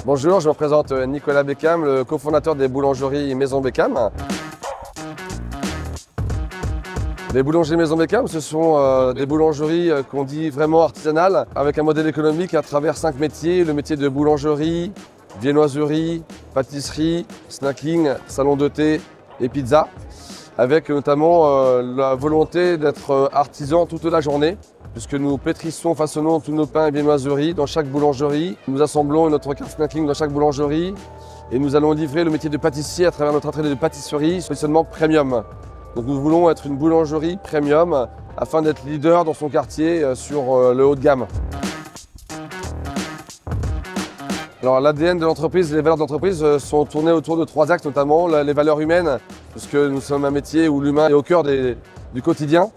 Bonjour, je me présente Nicolas Beckham, le cofondateur des boulangeries Maison Beckham. Les boulangeries Maison Beckham, ce sont des boulangeries qu'on dit vraiment artisanales, avec un modèle économique à travers 5 métiers. Le métier de boulangerie, viennoiserie, pâtisserie, snacking, salon de thé et pizza, avec notamment la volonté d'être artisan toute la journée, puisque nous pétrissons, façonnons tous nos pains et viennoiseries dans chaque boulangerie. Nous assemblons notre carte snacking dans chaque boulangerie et nous allons livrer le métier de pâtissier à travers notre atelier de pâtisserie, positionnement premium. Donc nous voulons être une boulangerie premium afin d'être leader dans son quartier sur le haut de gamme. Alors l'ADN de l'entreprise, les valeurs de l'entreprise sont tournées autour de 3 axes, notamment les valeurs humaines, puisque nous sommes un métier où l'humain est au cœur du quotidien,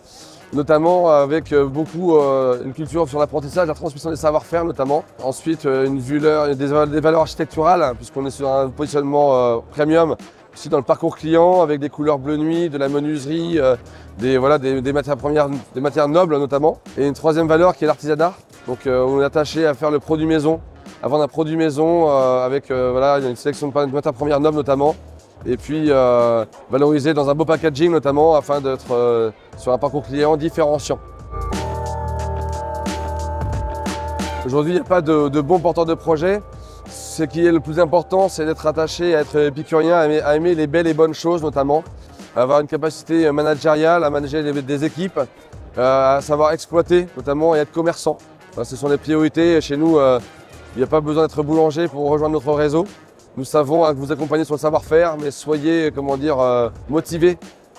notamment avec beaucoup une culture sur l'apprentissage, la transmission des savoir-faire notamment. Ensuite des valeurs architecturales, puisqu'on est sur un positionnement premium, aussi dans le parcours client, avec des couleurs bleu nuit, de la menuiserie, des matières nobles notamment. Et une 3e valeur qui est l'artisanat. Donc on est attaché à faire le produit maison, à vendre un produit maison avec une sélection de matières premières nobles notamment. Et puis valoriser dans un beau packaging notamment afin d'être sur un parcours client différenciant. Aujourd'hui, il n'y a pas de bon porteur de projet. Ce qui est le plus important, c'est d'être attaché, à être épicurien, à aimer les belles et bonnes choses notamment, à avoir une capacité managériale, à manager des équipes, à savoir exploiter notamment et être commerçant. Ce sont les priorités. Chez nous, il n'y a pas besoin d'être boulanger pour rejoindre notre réseau. Nous savons vous accompagner sur le savoir-faire, mais soyez motivés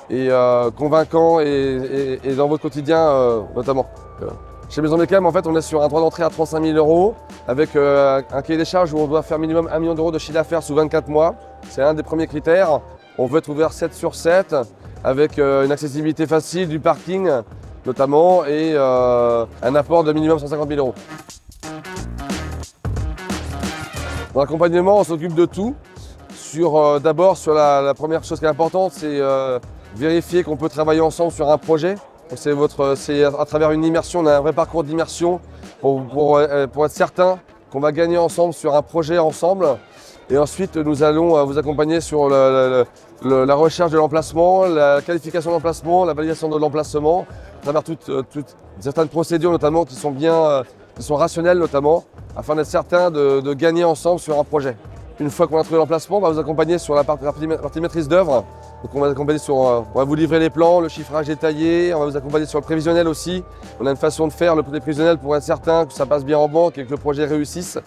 et convaincants et dans votre quotidien notamment. Chez Maison Beckham, en fait, on est sur un droit d'entrée à 35 000 € avec un cahier des charges où on doit faire minimum 1 million d'euros de chiffre d'affaires sous 24 mois. C'est un des premiers critères. On veut être ouvert 7 sur 7 avec une accessibilité facile du parking notamment et un apport de minimum 150 000 €. Dans l'accompagnement, on s'occupe de tout. D'abord, sur la première chose qui est importante, c'est vérifier qu'on peut travailler ensemble sur un projet. C'est à travers une immersion, on a un vrai parcours d'immersion pour être certain qu'on va gagner ensemble sur un projet ensemble. Et ensuite, nous allons vous accompagner sur la recherche de l'emplacement, la qualification de l'emplacement, la validation de l'emplacement, à travers certaines procédures notamment qui sont rationnelles notamment, afin d'être certain de gagner ensemble sur un projet. Une fois qu'on a trouvé l'emplacement, on va vous accompagner sur la partie maîtrise d'œuvre. Donc on va vous livrer les plans, le chiffrage détaillé, on va vous accompagner sur le prévisionnel aussi. On a une façon de faire le prévisionnel pour être certain que ça passe bien en banque et que le projet réussisse.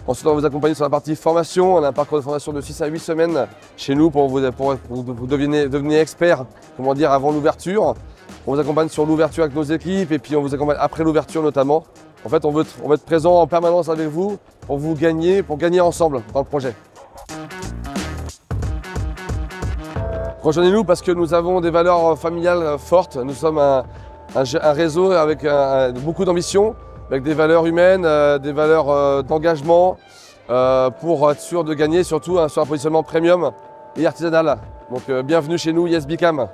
Ensuite, on va vous accompagner sur la partie formation. On a un parcours de formation de 6 à 8 semaines chez nous pour que vous deveniez expert avant l'ouverture. On vous accompagne sur l'ouverture avec nos équipes et puis on vous accompagne après l'ouverture notamment. En fait, on veut être présent en permanence avec vous pour gagner ensemble dans le projet. Rejoignez-nous parce que nous avons des valeurs familiales fortes. Nous sommes un réseau avec beaucoup d'ambition, avec des valeurs humaines, des valeurs d'engagement pour être sûr de gagner, surtout sur un positionnement premium et artisanal. Donc bienvenue chez nous, Yes Beckham.